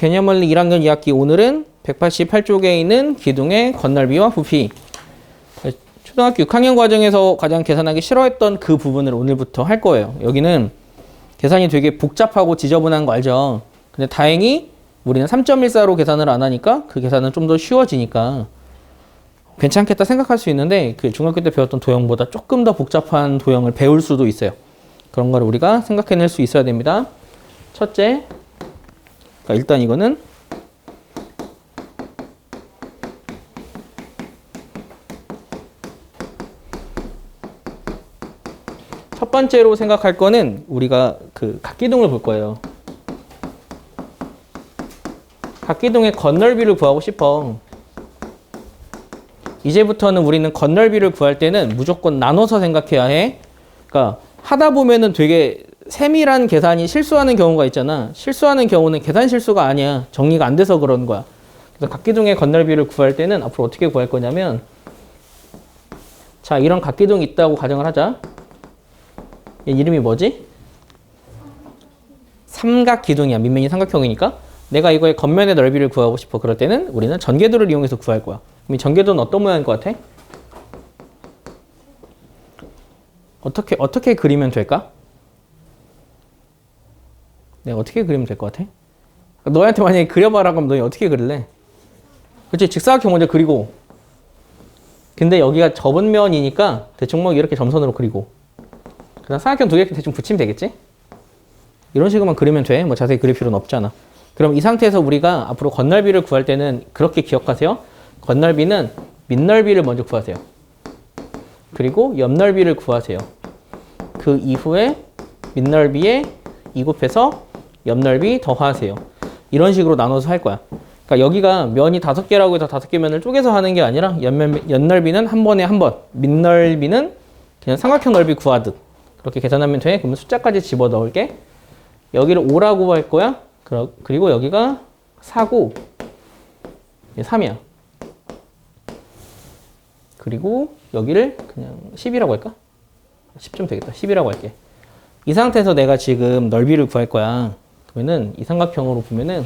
개념원리 1학년 2학기 오늘은 188쪽에 있는 기둥의 건널비와 부피. 초등학교 6학년 과정에서 가장 계산하기 싫어했던 그 부분을 오늘부터 할 거예요. 여기는 계산이 되게 복잡하고 지저분한 거 알죠? 근데 다행히 우리는 3.14로 계산을 안 하니까 그 계산은 좀 더 쉬워지니까 괜찮겠다 생각할 수 있는데 그 중학교 때 배웠던 도형보다 조금 더 복잡한 도형을 배울 수도 있어요. 그런 걸 우리가 생각해낼 수 있어야 됩니다. 첫째, 그러니까 일단 이거는 첫 번째로 생각할 거는 우리가 그 각기둥을 볼 거예요. 각기둥의 건널비를 구하고 싶어. 이제부터는 우리는 건널비를 구할 때는 무조건 나눠서 생각해야 해. 그러니까 하다 보면은 되게 세밀한 계산이 실수하는 경우가 있잖아. 실수하는 경우는 계산 실수가 아니야. 정리가 안 돼서 그런 거야. 그래서 각기둥의 건널비를 구할 때는 앞으로 어떻게 구할 거냐면, 자, 이런 각기둥이 있다고 가정을 하자. 얘 이름이 뭐지? 삼각기둥이야. 밑면이 삼각형이니까. 내가 이거의 겉면의 넓이를 구하고 싶어. 그럴 때는 우리는 전개도를 이용해서 구할 거야. 그럼 이 전개도는 어떤 모양일 것 같아? 어떻게 그리면 될까? 내가 어떻게 그리면 될 것 같아? 너한테 만약에 그려봐라 그러면 너희 어떻게 그릴래? 그렇지? 직사각형 먼저 그리고, 근데 여기가 접은 면이니까 대충 뭐 이렇게 점선으로 그리고, 그다음 삼각형 두 개 대충 붙이면 되겠지? 이런 식으로만 그리면 돼. 뭐 자세히 그릴 필요는 없잖아. 그럼 이 상태에서 우리가 앞으로 건널비를 구할 때는 그렇게 기억하세요. 건널비는 밑넓이를 먼저 구하세요. 그리고 옆넓이를 구하세요. 그 이후에 밑넓이에 2 곱해서 옆넓이 더하세요. 이런 식으로 나눠서 할 거야. 그러니까 여기가 면이 5개라고 해서 5개 면을 쪼개서 하는 게 아니라 옆넓이는 한 번에 한 번, 밑넓이는 그냥 삼각형 넓이 구하듯 그렇게 계산하면 돼. 그러면 숫자까지 집어넣을게. 여기를 5라고 할 거야. 그리고 여기가 4고 3이야. 그리고 여기를 그냥 10이라고 할까? 10좀 되겠다. 10이라고 할게. 이 상태에서 내가 지금 넓이를 구할 거야. 그러면은 이 삼각형으로 보면은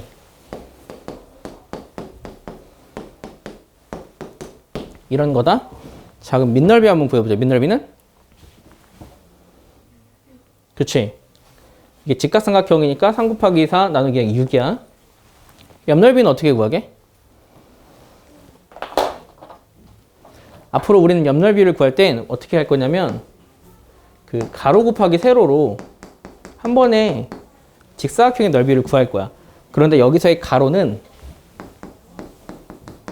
이런 거다. 자, 그럼 밑넓이 한번 구해보자. 밑넓이는? 그치? 이게 직각삼각형이니까 3 곱하기 4 나누기 6이야. 옆넓이는 어떻게 구하게? 앞으로 우리는 옆넓이를 구할 땐 어떻게 할 거냐면 그 가로 곱하기 세로로 한 번에 직사각형의 넓이를 구할 거야. 그런데 여기서의 가로는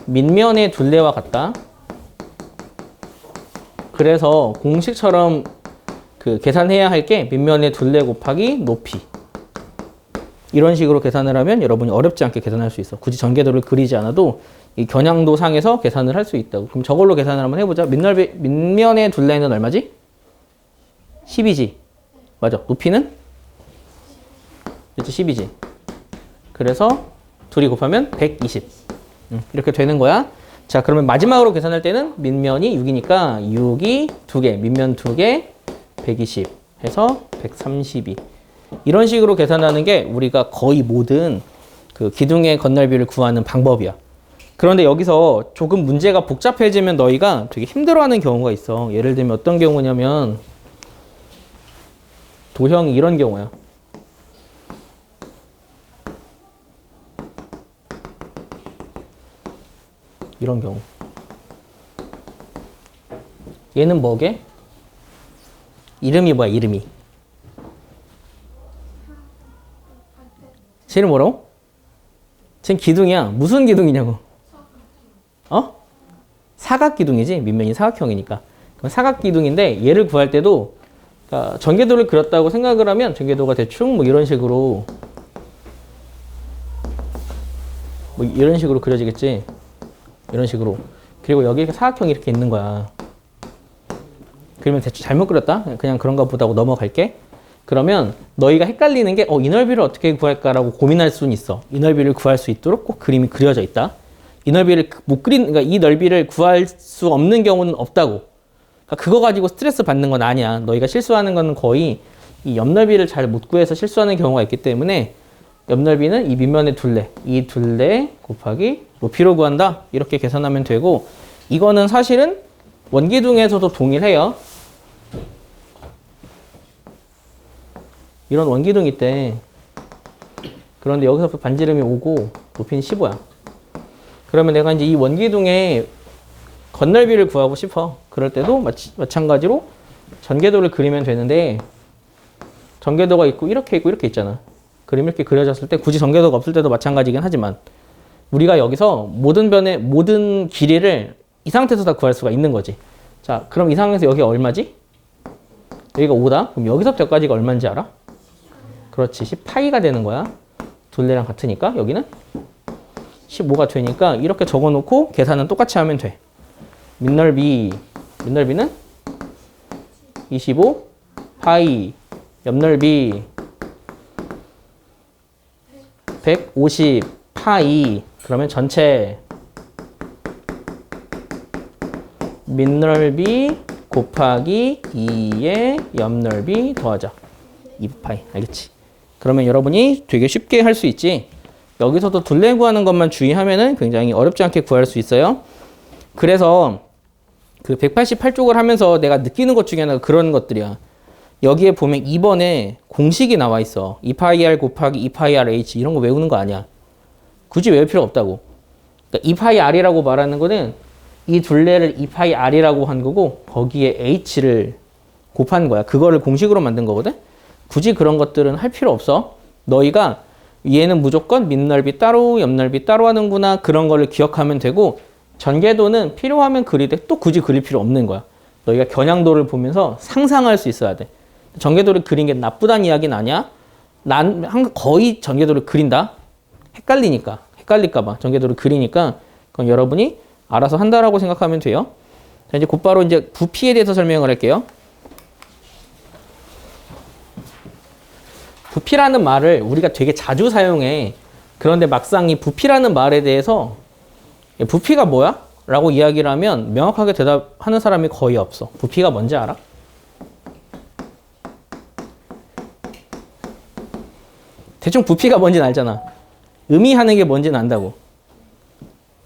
밑면의 둘레와 같다. 그래서 공식처럼 그 계산해야 할 게 밑면의 둘레 곱하기 높이. 이런 식으로 계산을 하면 여러분이 어렵지 않게 계산할 수 있어. 굳이 전개도를 그리지 않아도 이 겨냥도 상에서 계산을 할 수 있다고. 그럼 저걸로 계산을 한번 해보자. 밑면의 둘레는 얼마지? 10이지. 맞아. 높이는? 그렇지, 10이지. 그래서 둘이 곱하면 120. 이렇게 되는 거야. 자, 그러면 마지막으로 계산할 때는 밑면이 6이니까 6이 2개, 밑면 2개, 120 해서 132. 이런 식으로 계산하는 게 우리가 거의 모든 그 기둥의 건널비를 구하는 방법이야. 그런데 여기서 조금 문제가 복잡해지면 너희가 되게 힘들어하는 경우가 있어. 예를 들면 어떤 경우냐면 도형이 이런 경우야. 이런 경우. 얘는 뭐게? 이름이 뭐야, 이름이? 쟤는 뭐라고? 쟤는 기둥이야. 무슨 기둥이냐고? 어? 사각기둥이지. 밑면이 사각형이니까. 그럼 사각기둥인데 얘를 구할 때도 그러니까 전개도를 그렸다고 생각을 하면 전개도가 대충 뭐 이런 식으로 그려지겠지. 이런 식으로. 그리고 여기 사각형이 이렇게 있는 거야. 그러면 대충 잘못 그렸다? 그냥 그런가 보다 하고 넘어갈게. 그러면 너희가 헷갈리는 게 이 넓이를 어떻게 구할까라고 고민할 수는 있어. 이 넓이를 구할 수 있도록 꼭 그림이 그려져 있다. 이 넓이를 그러니까 이 넓이를 구할 수 없는 경우는 없다고. 그러니까 그거 가지고 스트레스 받는 건 아니야. 너희가 실수하는 건 거의 이 옆 넓이를 잘 못 구해서 실수하는 경우가 있기 때문에 옆넓이는 이 밑면의 둘레, 이 둘레 곱하기 높이로 구한다. 이렇게 계산하면 되고, 이거는 사실은 원기둥에서도 동일해요. 이런 원기둥 있대. 그런데 여기서 반지름이 5고 높이는 15야. 그러면 내가 이제 이 원기둥의 건널비를 구하고 싶어. 그럴 때도 마찬가지로 전개도를 그리면 되는데, 전개도가 있고 이렇게 있잖아. 그림 이렇게 그려졌을 때 굳이 전개도가 없을 때도 마찬가지긴 하지만, 우리가 여기서 모든 길이를 이 상태에서 다 구할 수가 있는 거지. 자, 그럼 이 상황에서 여기가 얼마지? 여기가 5다? 그럼 여기서부터 여기까지가 얼마인지 알아? 그렇지, 10파이가 되는 거야. 둘레랑 같으니까 여기는 15가 되니까 이렇게 적어놓고 계산은 똑같이 하면 돼. 밑넓이는 25 파이, 옆넓이 150 파이. 그러면 전체 밑넓이 곱하기 2의 옆넓이 더하자 2파이. 알겠지? 그러면 여러분이 되게 쉽게 할 수 있지. 여기서도 둘레 구하는 것만 주의하면은 굉장히 어렵지 않게 구할 수 있어요. 그래서 그 188쪽을 하면서 내가 느끼는 것 중에 하나가 그런 것들이야. 여기에 보면 2번에 공식이 나와 있어. 2파이r 곱하기 2파이r h, 이런 거 외우는 거 아니야. 굳이 외울 필요 없다고. 그러니까 2파이r이라고 말하는 거는 이 둘레를 2파이r이라고 한 거고, 거기에 h를 곱한 거야. 그거를 공식으로 만든 거거든. 굳이 그런 것들은 할 필요 없어. 너희가 얘는 무조건 밑넓이 따로 옆넓이 따로 하는구나, 그런 거를 기억하면 되고, 전개도는 필요하면 그리되 또 굳이 그릴 필요 없는 거야. 너희가 겨냥도를 보면서 상상할 수 있어야 돼. 전개도를 그린 게 나쁘다는 이야기는 아니야. 난 거의 전개도를 그린다. 헷갈릴까봐 전개도를 그리니까 그건 여러분이 알아서 한다라고 생각하면 돼요. 자, 이제 곧바로 이제 부피에 대해서 설명을 할게요. 부피라는 말을 우리가 되게 자주 사용해. 그런데 막상 이 부피라는 말에 대해서 부피가 뭐야? 라고 이야기를 하면 명확하게 대답하는 사람이 거의 없어. 부피가 뭔지 알아? 대충 부피가 뭔지는 알잖아. 의미하는 게 뭔지는 안다고.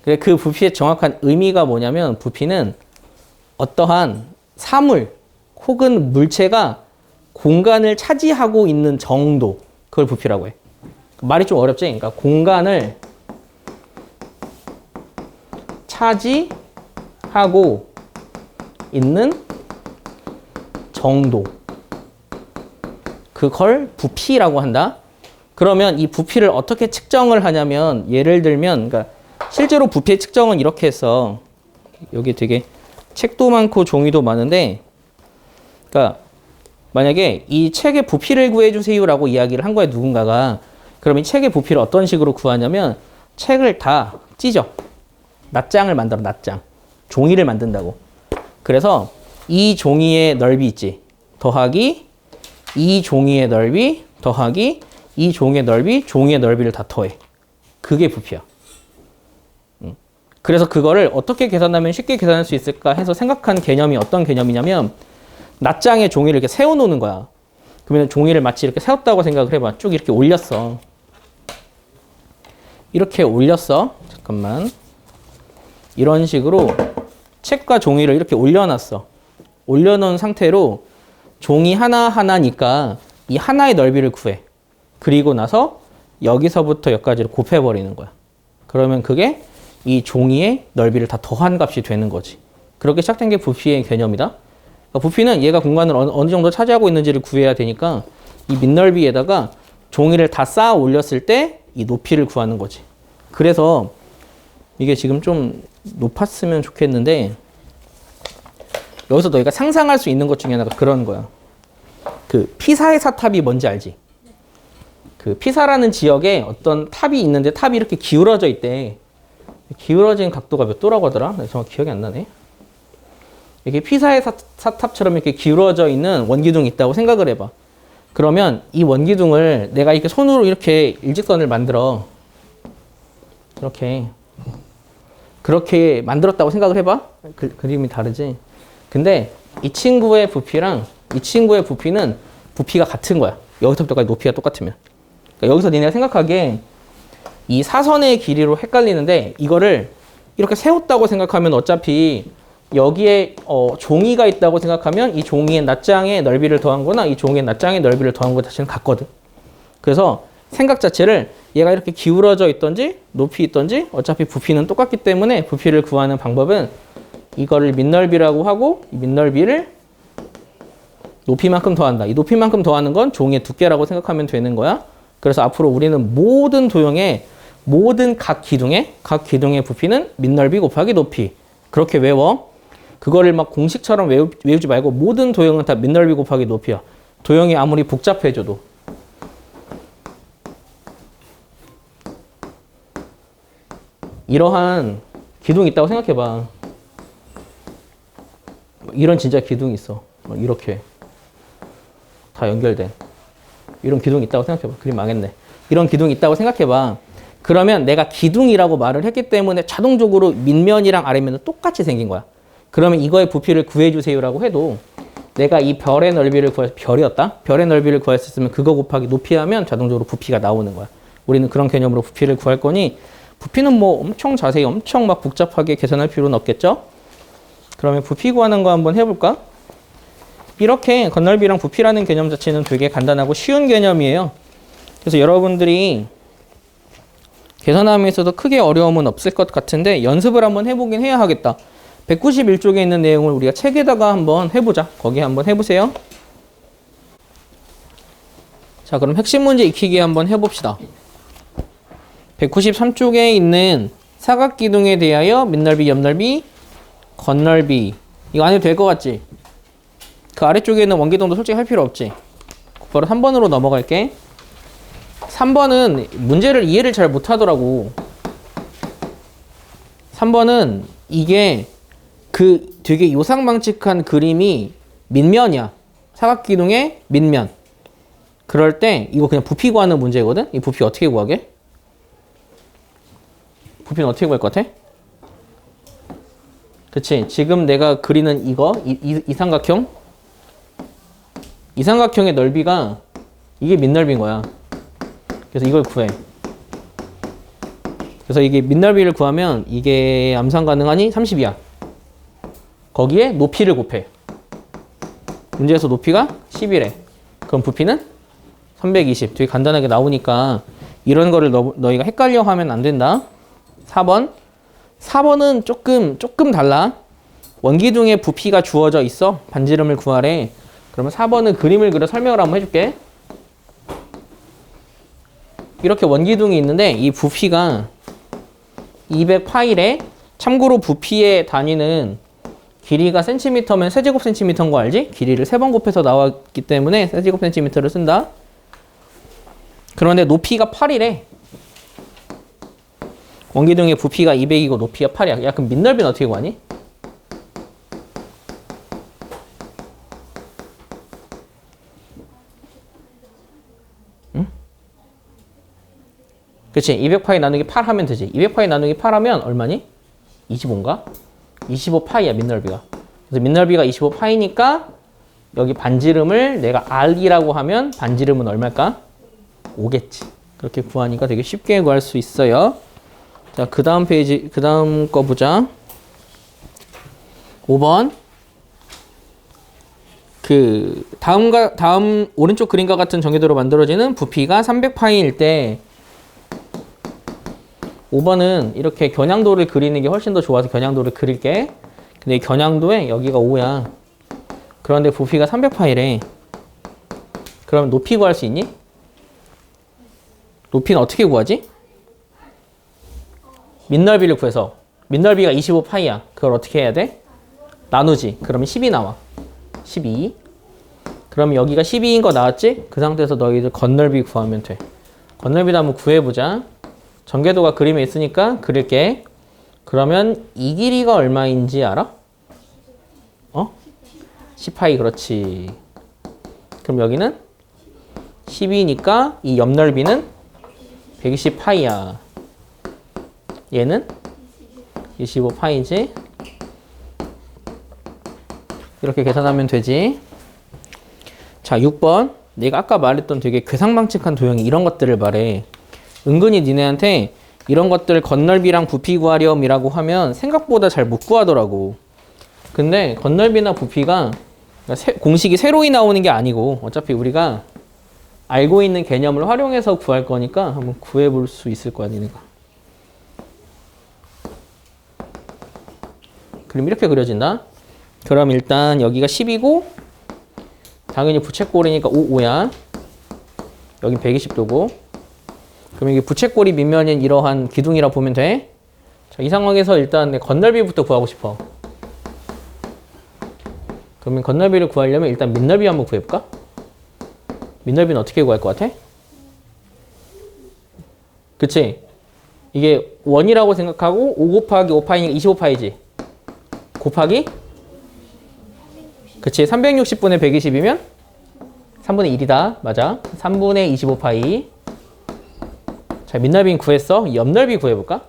그 부피의 정확한 의미가 뭐냐면, 부피는 어떠한 사물 혹은 물체가 공간을 차지하고 있는 정도, 그걸 부피라고 해. 말이 좀 어렵지? 그러니까 공간을 차지하고 있는 정도, 그걸 부피라고 한다. 그러면 이 부피를 어떻게 측정을 하냐면, 예를 들면, 그러니까 실제로 부피의 측정은 이렇게 했어. 여기 되게 책도 많고 종이도 많은데, 그러니까 만약에 이 책의 부피를 구해주세요라고 이야기를 한 거야, 누군가가. 그럼 이 책의 부피를 어떤 식으로 구하냐면, 책을 다 찢어. 낱장을 만들어, 낱장. 종이를 만든다고. 그래서 이 종이의 넓이 있지. 더하기 이 종이의 넓이 더하기 이 종이의 넓이, 종이의 넓이를 다 더해. 그게 부피야. 그래서 그거를 어떻게 계산하면 쉽게 계산할 수 있을까 해서 생각한 개념이 어떤 개념이냐면, 낱장에 종이를 이렇게 세워놓는 거야. 그러면 종이를 마치 이렇게 세웠다고 생각을 해봐. 쭉 이렇게 올렸어. 이렇게 올렸어. 잠깐만. 이런 식으로 책과 종이를 이렇게 올려놨어. 올려놓은 상태로 종이 하나하나니까 이 하나의 넓이를 구해. 그리고 나서 여기서부터 여기까지를 곱해버리는 거야. 그러면 그게 이 종이의 넓이를 다 더한 값이 되는 거지. 그렇게 시작된 게 부피의 개념이다. 그러니까 부피는 얘가 공간을 어느 정도 차지하고 있는지를 구해야 되니까, 이 밑넓이에다가 종이를 다 쌓아 올렸을 때 이 높이를 구하는 거지. 그래서 이게 지금 좀 높았으면 좋겠는데, 여기서 너희가 상상할 수 있는 것 중에 하나가 그런 거야. 그 피사의 사탑이 뭔지 알지? 그 피사라는 지역에 어떤 탑이 있는데, 탑이 이렇게 기울어져 있대. 기울어진 각도가 몇 도라고 하더라? 나 정확히 기억이 안 나네. 이렇게 피사의 사탑처럼 이렇게 기울어져 있는 원기둥이 있다고 생각을 해봐. 그러면 이 원기둥을 내가 이렇게 손으로 이렇게 일직선을 만들어. 그렇게 만들었다고 생각을 해봐. 그림이 다르지? 근데 이 친구의 부피랑 이 친구의 부피는 부피가 같은 거야. 여기서부터까지 높이가 똑같으면. 그러니까 여기서 니네가 생각하기에 이 사선의 길이로 헷갈리는데 이거를 이렇게 세웠다고 생각하면 어차피 여기에 종이가 있다고 생각하면 이 종이의 낱장의 넓이를 더한 거나 이 종이의 낱장의 넓이를 더한 거 자체는 같거든. 그래서 생각 자체를 얘가 이렇게 기울어져 있던지 높이 있던지 어차피 부피는 똑같기 때문에 부피를 구하는 방법은 이거를 밑넓이라고 하고 이 밑넓이를 높이만큼 더한다. 이 높이만큼 더하는 건 종이의 두께라고 생각하면 되는 거야. 그래서 앞으로 우리는 모든 도형의 모든 각 기둥의 부피는 밑넓이 곱하기 높이. 그렇게 외워. 그거를 막 공식처럼 외우지 말고 모든 도형은 다 밑넓이 곱하기 높이야. 도형이 아무리 복잡해져도. 이러한 기둥이 있다고 생각해봐. 이런 진짜 기둥이 있어. 이렇게 다 연결된 이런 기둥이 있다고 생각해봐. 그림 망했네. 이런 기둥이 있다고 생각해봐. 그러면 내가 기둥이라고 말을 했기 때문에 자동적으로 밑면이랑 아래면은 똑같이 생긴 거야. 그러면 이거의 부피를 구해주세요라고 해도 내가 이 별의 넓이를 별이었다? 별의 넓이를 구했었으면 그거 곱하기 높이 하면 자동적으로 부피가 나오는 거야. 우리는 그런 개념으로 부피를 구할 거니 부피는 뭐 엄청 자세히 엄청 막 복잡하게 계산할 필요는 없겠죠? 그러면 부피 구하는 거 한번 해볼까? 이렇게 건널비랑 부피라는 개념 자체는 되게 간단하고 쉬운 개념이에요. 그래서 여러분들이 계산함에 있어서 크게 어려움은 없을 것 같은데 연습을 한번 해보긴 해야 하겠다. 191쪽에 있는 내용을 우리가 책에다가 한번 해보자. 거기 한번 해보세요. 자, 그럼 핵심 문제 익히기 한번 해봅시다. 193쪽에 있는 사각기둥에 대하여 밑넓이, 옆넓이, 겉넓이 이거 안 해도 될 것 같지? 그 아래쪽에 있는 원기둥도 솔직히 할 필요 없지. 바로 3번으로 넘어갈게. 3번은 문제를 이해를 잘 못하더라고. 3번은 이게 그 되게 요상망측한 그림이 밑면이야. 사각기둥의 밑면. 그럴 때 이거 그냥 부피 구하는 문제거든? 이 부피 어떻게 구하게? 부피는 어떻게 구할 것 같아? 그치? 지금 내가 그리는 이 삼각형? 이 삼각형의 넓이가 이게 밑넓이인 거야. 그래서 이걸 구해. 그래서 이게 밑넓이를 구하면 이게 암산 가능하니 30이야. 거기에 높이를 곱해. 문제에서 높이가 11에. 그럼 부피는 320. 되게 간단하게 나오니까 이런 거를 너희가 헷갈려 하면 안 된다. 4번. 4번은 조금 달라. 원기둥에 부피가 주어져 있어. 반지름을 구하래. 그러면 4번은 그림을 그려 설명을 한번 해줄게. 이렇게 원기둥이 있는데 이 부피가 200파이래. 참고로 부피의 단위는 길이가 센티미터면 세제곱 센티미터인 거 알지? 길이를 3번 곱해서 나왔기 때문에 세제곱 센티미터를 쓴다. 그런데 높이가 8이래. 원기둥의 부피가 200이고 높이가 8이야. 야, 그럼 밑넓이는 어떻게 구하니? 응? 그치? 200파이 나누기 8 하면 되지. 200파이 나누기 8 하면 얼마니? 25인가? 25파이야, 밑넓이가. 그래서 밑넓이가 25파이니까 여기 반지름을 내가 R이라고 하면 반지름은 얼마일까? 5겠지. 그렇게 구하니까 되게 쉽게 구할 수 있어요. 자, 그 다음 페이지, 그 다음 거 보자. 5번. 다음 오른쪽 그림과 같은 정의도로 만들어지는 부피가 300파이일 때 5번은 이렇게 겨냥도를 그리는 게 훨씬 더 좋아서 겨냥도를 그릴게. 근데 이 겨냥도에 여기가 5야. 그런데 부피가 300파이래. 그럼 높이 구할 수 있니? 높이는 어떻게 구하지? 밑넓이를 구해서. 밑넓이가 25파이야. 그걸 어떻게 해야 돼? 나누지. 그러면 10이 나와. 12. 그럼 여기가 12인 거 나왔지? 그 상태에서 너희들 겉넓이 구하면 돼. 겉넓이도 한번 구해보자. 전개도가 그림에 있으니까 그릴게. 그러면 이 길이가 얼마인지 알아? 10파이. 그렇지. 그럼 여기는 12니까 이 옆넓이는 120파이야. 얘는 25파이지. 이렇게 계산하면 되지. 자, 6번. 내가 아까 말했던 되게 괴상망측한 도형이 이런 것들을 말해. 은근히 니네한테 이런 것들 건널비랑 부피 구하렴이라고 하면 생각보다 잘 못 구하더라고. 근데 건널비나 부피가 공식이 새로이 나오는 게 아니고 어차피 우리가 알고 있는 개념을 활용해서 구할 거니까 한번 구해볼 수 있을 거야, 니네가. 그럼 이렇게 그려진다. 그럼 일단 여기가 10이고 당연히 부채꼴이니까 5야. 여긴 120도고. 그럼 이게 부채꼴이 밑면인 이러한 기둥이라 보면 돼. 자, 이 상황에서 일단 내 건널비부터 구하고 싶어. 그러면 건널비를 구하려면 일단 밑넓이 한번 구해볼까? 밑넓이는 어떻게 구할 것 같아? 그치? 이게 원이라고 생각하고 5 곱하기 5파이니까 25파이지. 곱하기? 그치? 360분의 120이면 3분의 1이다. 맞아. 3분의 25파이. 자, 밑넓이는 구했어. 옆넓이 구해볼까?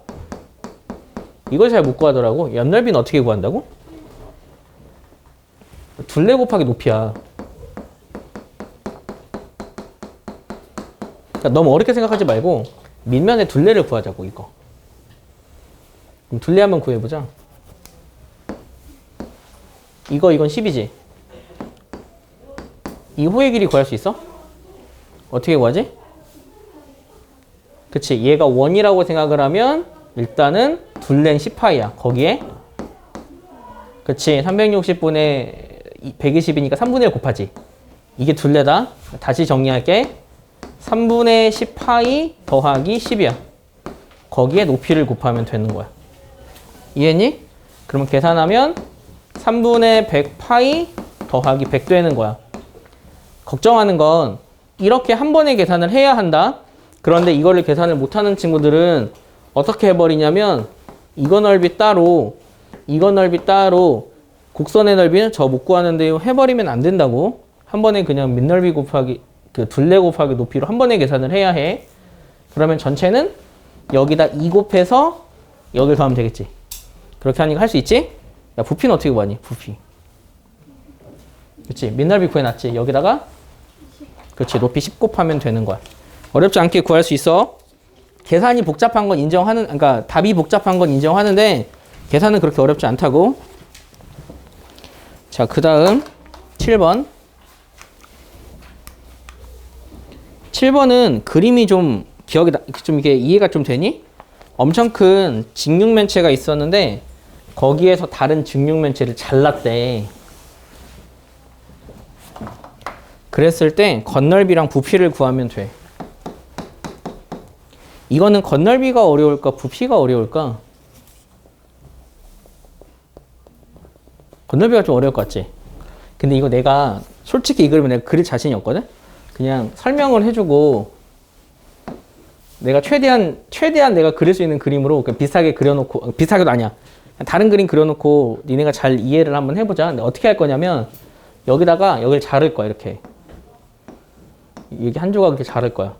이걸 잘 못 구하더라고. 옆넓이는 어떻게 구한다고? 둘레 곱하기 높이야. 그러니까 너무 어렵게 생각하지 말고 밑면에 둘레를 구하자고, 이거. 그럼 둘레 한번 구해보자. 이건 10이지. 이 호의 길이 구할 수 있어? 어떻게 구하지? 그치, 얘가 1이라고 생각을 하면 일단은 둘레는 10파이야. 거기에 그치, 360분의 120이니까 3분의 1 곱하지. 이게 둘레다. 다시 정리할게. 3분의 10파이 더하기 10이야. 거기에 높이를 곱하면 되는 거야. 이해했니? 그러면 계산하면 3분의 100파이 더하기 100 되는 거야. 걱정하는 건 이렇게 한 번에 계산을 해야 한다. 그런데 이거를 계산을 못하는 친구들은 어떻게 해버리냐면 이거 넓이 따로, 이거 넓이 따로, 곡선의 넓이는 저 못 구하는데요 해버리면 안 된다고. 한 번에 그냥 밑넓이 곱하기 그 둘레 곱하기 높이로 한 번에 계산을 해야 해. 그러면 전체는 여기다 2 곱해서 여기를 더하면 되겠지. 그렇게 하니까 할 수 있지? 야, 부피는 어떻게 구하니? 부피. 그치? 밑넓이 구해놨지? 여기다가 그렇지, 높이 10 곱하면 되는 거야. 어렵지 않게 구할 수 있어. 계산이 복잡한 건 인정하는, 그러니까 답이 복잡한 건 인정하는데 계산은 그렇게 어렵지 않다고. 자, 그 다음 7번. 7번은 그림이 좀 기억이 좀 이게 이해가 좀 되니? 엄청 큰 직육면체가 있었는데 거기에서 다른 직육면체를 잘랐대. 그랬을 때 건널비랑 부피를 구하면 돼. 이거는 건널비가 어려울까? 부피가 어려울까? 건널비가 좀 어려울 것 같지? 근데 이거 내가 솔직히 이 그림은 내가 그릴 자신이 없거든? 그냥 설명을 해주고 내가 최대한 내가 그릴 수 있는 그림으로 비슷하게 그려놓고, 비슷하게도 아니야. 다른 그림 그려놓고 니네가 잘 이해를 한번 해보자. 근데 어떻게 할 거냐면 여기다가 여기를 자를 거야. 이렇게 한 조각 이렇게 자를 거야.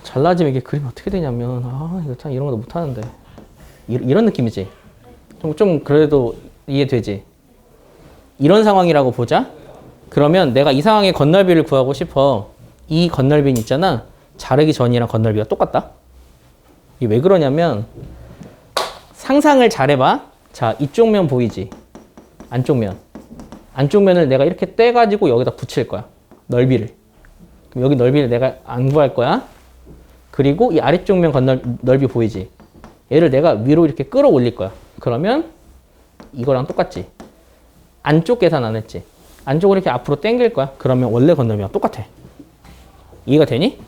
잘라지면 이게 그림이 어떻게 되냐면 이거 참 이런 것도 못하는데 이런 느낌이지. 좀 그래도 이해되지. 이런 상황이라고 보자. 그러면 내가 이 상황의 건널비를 구하고 싶어. 이 건널비는 있잖아. 자르기 전이랑 건널비가 똑같다. 이게 왜 그러냐면 상상을 잘해봐. 자, 이쪽 면 보이지? 안쪽 면. 안쪽 면을 내가 이렇게 떼가지고 여기다 붙일 거야. 넓이를. 그럼 여기 넓이를 내가 안 구할 거야. 그리고 이 아래쪽 면 넓이 보이지? 얘를 내가 위로 이렇게 끌어올릴 거야. 그러면 이거랑 똑같지? 안쪽 계산 안 했지? 안쪽으로 이렇게 앞으로 당길 거야. 그러면 원래 건널비랑 똑같아. 이해가 되니?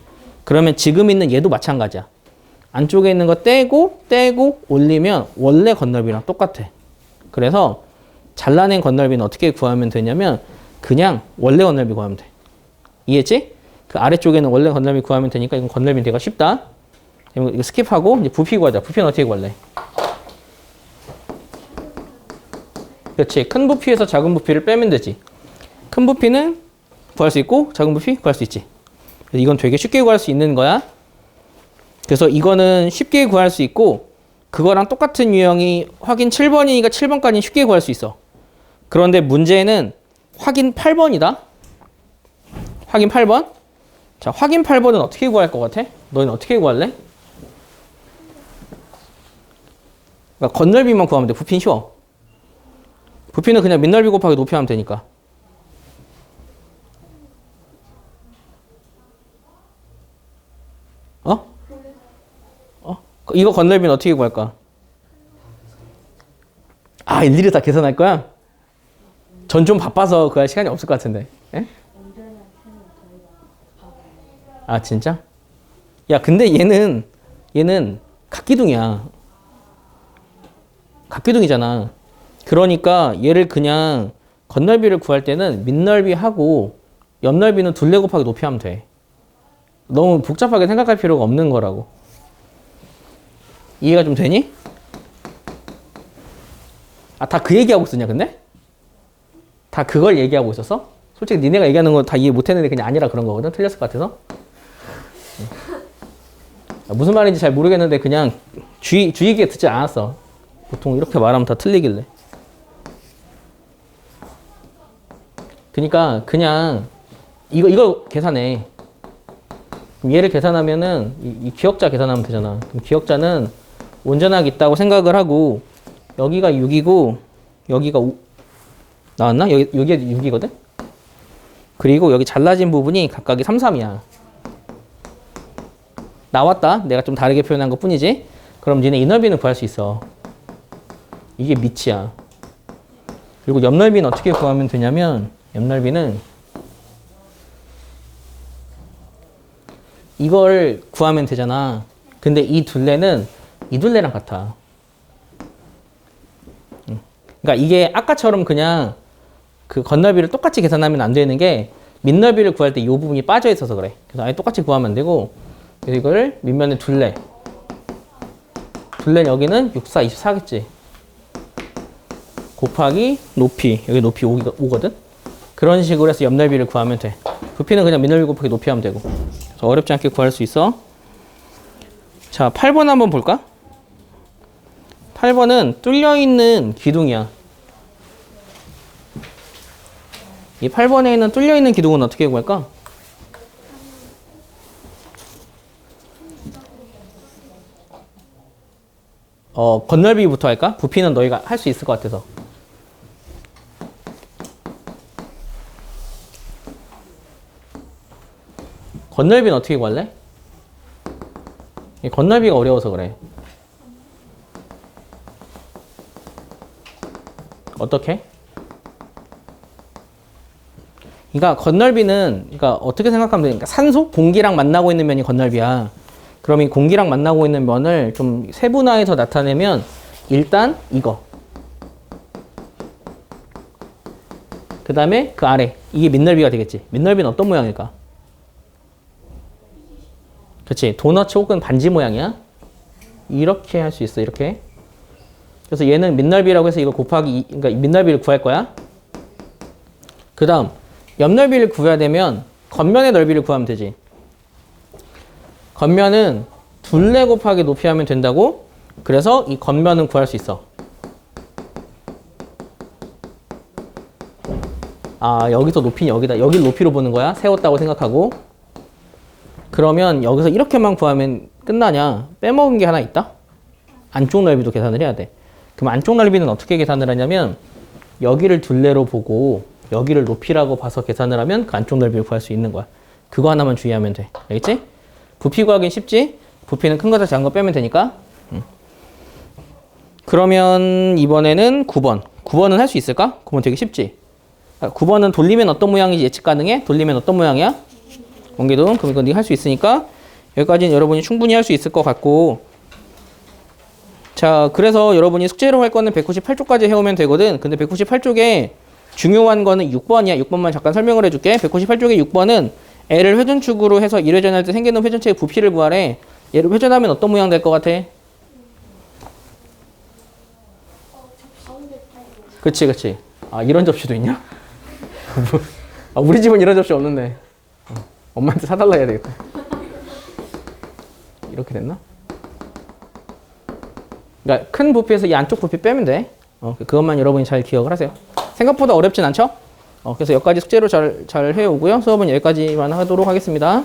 그러면 지금 있는 얘도 마찬가지야. 안쪽에 있는 거 떼고 올리면 원래 건널비랑 똑같아. 그래서 잘라낸 건널비는 어떻게 구하면 되냐면 그냥 원래 건널비 구하면 돼. 이해했지? 그 아래쪽에는 원래 건널비 구하면 되니까 이건 건널비는 되게 쉽다. 이거 스킵하고 이제 부피 구하자. 부피는 어떻게 구할래? 그렇지. 큰 부피에서 작은 부피를 빼면 되지. 큰 부피는 구할 수 있고 작은 부피 구할 수 있지. 그래서 이건 되게 쉽게 구할 수 있는 거야. 그래서 이거는 쉽게 구할 수 있고 그거랑 똑같은 유형이 확인 7번이니까 7번까지는 쉽게 구할 수 있어. 그런데 문제는 확인 8번이다. 확인 8번. 자, 확인 8번은 어떻게 구할 것 같아? 너희는 어떻게 구할래? 그러니까 건널비만 구하면 돼. 부피는 쉬워. 부피는 그냥 밑넓이 곱하기 높이 하면 되니까. 어? 이거 건널비는 어떻게 구할까? 아, 일일이 다 계산할 거야? 전 좀 바빠서 그 할 시간이 없을 것 같은데. 예? 아, 진짜? 야, 근데 얘는 각기둥이야. 각기둥이잖아. 그러니까 얘를 그냥 건널비를 구할 때는 밑넓이 하고 옆넓이는 둘레 곱하기 높이 하면 돼. 너무 복잡하게 생각할 필요가 없는 거라고. 이해가 좀 되니? 아, 다 그 얘기하고 있었냐, 근데? 다 그걸 얘기하고 있었어? 솔직히 니네가 얘기하는 거 다 이해 못했는데 그냥 아니라 그런 거거든? 틀렸을 것 같아서? 무슨 말인지 잘 모르겠는데 그냥 주의 깊게 듣지 않았어. 보통 이렇게 말하면 다 틀리길래. 그러니까 그냥 이거 계산해. 그럼 얘를 계산하면은 이 기억자 계산하면 되잖아. 그럼 기억자는 온전하게 있다고 생각을 하고 여기가 6이고 여기가 5 나왔나? 여기가 6이거든? 그리고 여기 잘라진 부분이 각각이 3, 3이야. 나왔다. 내가 좀 다르게 표현한 것 뿐이지. 그럼 니네 이 넓이는 구할 수 있어. 이게 밑이야. 그리고 옆 넓이는 어떻게 구하면 되냐면 옆 넓이는 이걸 구하면 되잖아. 근데 이 둘레는 이 둘레랑 같아. 그러니까 이게 아까처럼 그냥 그 건너비를 똑같이 계산하면 안 되는 게 밑넓이를 구할 때 이 부분이 빠져 있어서 그래. 그래서 아예 똑같이 구하면 안 되고 그래서 이걸 밑면에 둘레 여기는 6, 4, 24겠지. 곱하기 높이 여기 높이 5거든. 그런 식으로 해서 옆넓이를 구하면 돼. 부피는 그냥 밑넓이 곱하기 높이 하면 되고. 그래서 어렵지 않게 구할 수 있어. 자, 8번 한번 볼까? 8번은 뚫려있는 기둥이야. 이 8번에 있는 뚫려있는 기둥은 어떻게 구할까? 건널비부터 할까? 부피는 너희가 할 수 있을 것 같아서. 건널비는 어떻게 구할래? 건널비가 어려워서 그래. 어떻게? 그러니까 건널비는 그러니까 어떻게 생각하면 돼? 그러니까 산소, 공기랑 만나고 있는 면이 건널비야. 그럼 이 공기랑 만나고 있는 면을 좀 세분화해서 나타내면 일단 이거. 그 다음에 그 아래. 이게 밑넓이가 되겠지. 밑넓이는 어떤 모양일까? 그렇지. 도넛 혹은 반지 모양이야. 이렇게 할 수 있어. 이렇게. 그래서 얘는 밑넓이라고 해서 이거 곱하기 그러니까 밑넓이를 구할 거야. 그 다음 옆넓이를 구해야 되면 겉면의 넓이를 구하면 되지. 겉면은 둘레 곱하기 높이 하면 된다고. 그래서 이 겉면은 구할 수 있어. 아, 여기서 높이는 여기다. 여기를 높이로 보는 거야. 세웠다고 생각하고. 그러면 여기서 이렇게만 구하면 끝나냐? 빼먹은 게 하나 있다? 안쪽 넓이도 계산을 해야 돼. 그럼 안쪽 넓이는 어떻게 계산을 하냐면 여기를 둘레로 보고 여기를 높이라고 봐서 계산을 하면 그 안쪽 넓이를 구할 수 있는 거야. 그거 하나만 주의하면 돼. 알겠지? 부피 구하기는 쉽지? 부피는 큰 거에서 작은 거 빼면 되니까. 그러면 이번에는 9번. 9번은 할 수 있을까? 9번 되게 쉽지? 9번은 돌리면 어떤 모양인지 예측 가능해? 돌리면 어떤 모양이야? 원기둥. 그럼 이건 네가 할 수 있으니까 여기까지는 여러분이 충분히 할 수 있을 것 같고. 자, 그래서 여러분이 숙제로 할 거는 198쪽까지 해오면 되거든. 근데 198쪽에 중요한 거는 6번이야. 6번만 잠깐 설명을 해줄게. 198쪽에 6번은 L을 회전축으로 해서 1회전할 때 생기는 회전체의 부피를 구하래. 얘를 회전하면 어떤 모양 될 것 같아? 그치, 그치. 아, 이런 접시도 있냐? 아, 우리 집은 이런 접시 없는데. 엄마한테 사달라 해야 되겠다. 이렇게 됐나? 그러니까 큰 부피에서 이 안쪽 부피 빼면 돼. 그것만 여러분이 잘 기억을 하세요. 생각보다 어렵진 않죠? 그래서 여기까지 숙제로 잘 해오고요. 수업은 여기까지만 하도록 하겠습니다.